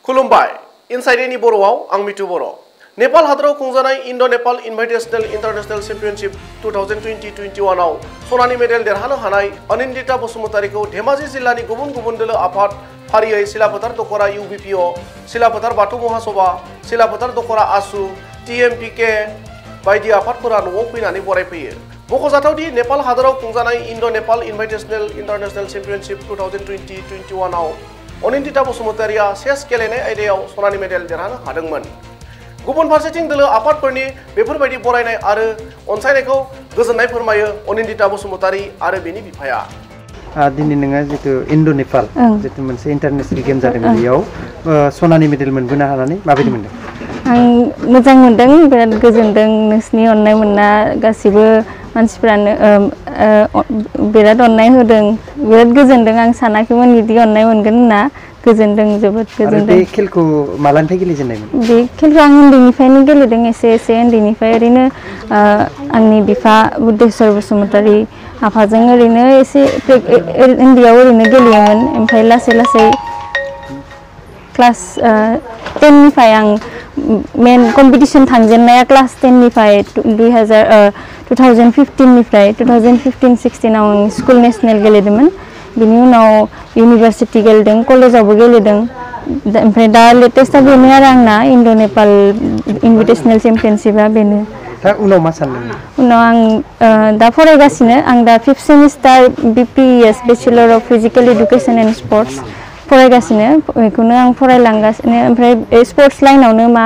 खुलुमबाय इनसाइड नि बर'आव आं मिथु बर'। नेपाल हादराव खुंजानाय इन्डो नेपाल इनभाइटेशनल इंटरनेशनल चैंपियनशिप 2020-21 आव सनानि मेडेल देरहानो हानाय अनिन्दिता बसुमतारीखौ धेमाजि जिल्लानि गुबुन गुबुन दोलो आफाद फारियै सिलाफोथार दखरा UBPO, सिलाफोथार बाथौ महासभा, सिलाफोथार दखरा आसु, TMPK बायदि आफादफोरा न'आव फैनानै बरायफैयो। मख'जाथावदि नेपाल हादराव खुंजानाय इन्डो नेपाल इनभाइटेशनल इंटरनेशनल चैंपियनशिप 2020-21 आव अनिन्दिता बसुमतारीया चेस गेलेनाय आयदायाव सनानि मेडेल देरहानो हादोंमोन। गुबुन फारसेथिं दोलो आफादफोरनि बेफोरबायदि बरायनाय आरो अनसायनायखौ गोजोननाय फोरमायो अनिन्दिता बसुमतारी आरो बेनि बिफाया। दिनै नोङो जितु इन्डो नेपाल जितु मोनसे इन्टारनेशनेल गेम जादोंमोन बेयाव सनानि मेडेल मोनबोनो हानानै माबायदि मोनदों? आं मोजां मोनदों, बिराद गोजोनदों। नोंसिनि अननाय मोनना गासिबो मानसिफ्रानो बिराद अननाय होदों, बिराद गोजोनदों। आं सानाखैमोन बिदि अननाय मोनगोन होनना। गोजोनदों, जोबोद गोजोनदों। बे खेलखौ मालानिफ्राय गेलेजेननायमोन? बे खेलखौ आं उन्दैनिफ्रायनो गेलेदों, एसे उन्दैनिफ्राय। ओरैनो आंनि बिफा बुद्धेश्वर बसुमतारी आफाजों ओरैनो एसे उन्दैयाव ओरैनो गेलेयोमोन। ओमफ्राय लासै क्लास 10 निफ्राय आं मेन कम्पिटिशन थांजेननाया क्लास 10 निफ्राय 2015 निफ्राय 2015-16 आव आं स्कुल नेशनेल गेलेदोंमोन। बिनि उनाव इउनिभार्सिटी गेलेदों, कलेजावबो गेलेदों। ओमफ्राय दा लेटेस्टआ बेनो आरो आंना इन्डो नेपाल इनभिटेशनेल चेम्पियनशिपआ बेनो। दा उनाव मा सानदों? उनाव आं दा फरायगासिनो। आं दा 5th semester BPES bachelor of physical education and sports फरायगासिनो। बेखौनो आं फरायलांगासिनो। ओमफ्राय स्पर्ट्स लाइनावनो मा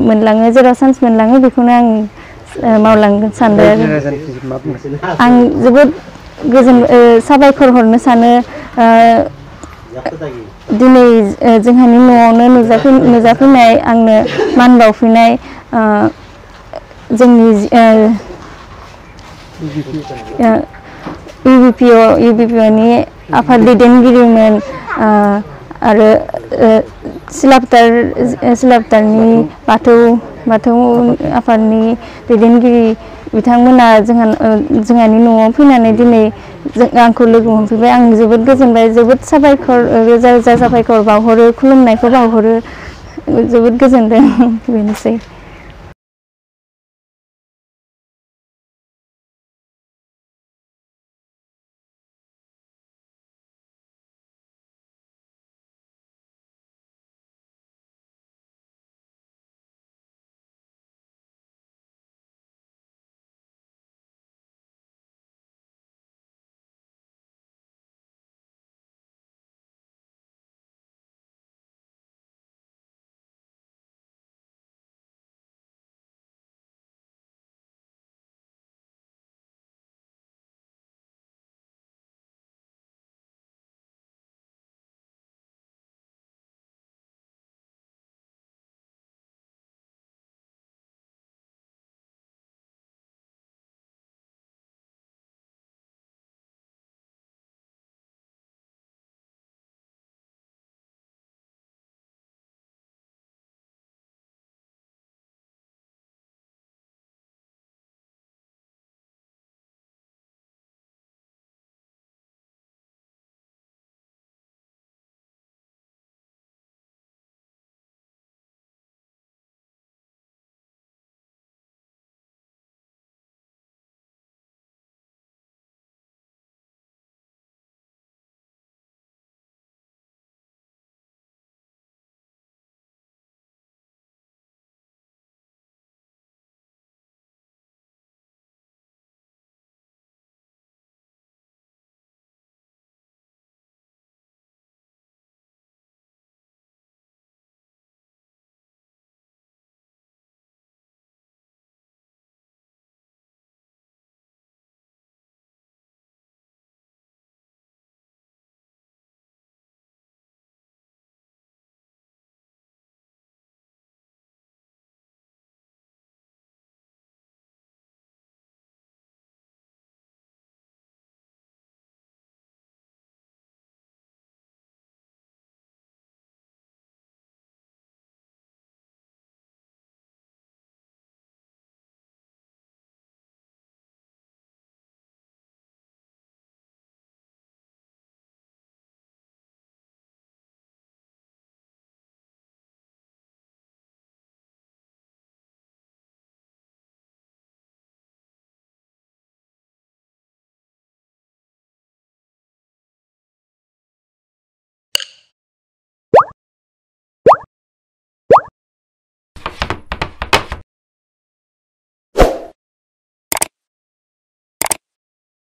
मोनलाङो, जेराव चान्स मोनलाङो बेखौनो आं मावलांगोन सानदों आरो। आं जोबोद साबायखर हरनो सानो। दिनै जोंहानि न'आवनो नुजाफैनाय, आंनो मान बावफैनाय जोंनि UBPO नि आफाद दैदेनगिरिमोन आरो सिलाफोथारनि बाथौ आफादनि दैदेनगिरि बिथांमोना जोंहानि न'आव फैनानै दिनै आंखौ लोगो मोनफैबाय। आं जोबोद गोजोनबाय, जोबोद रोजा साबायखर बावहरो, खुलुमनायखौ बावहरो। जोबोद गोजोनदों, बेनोसै।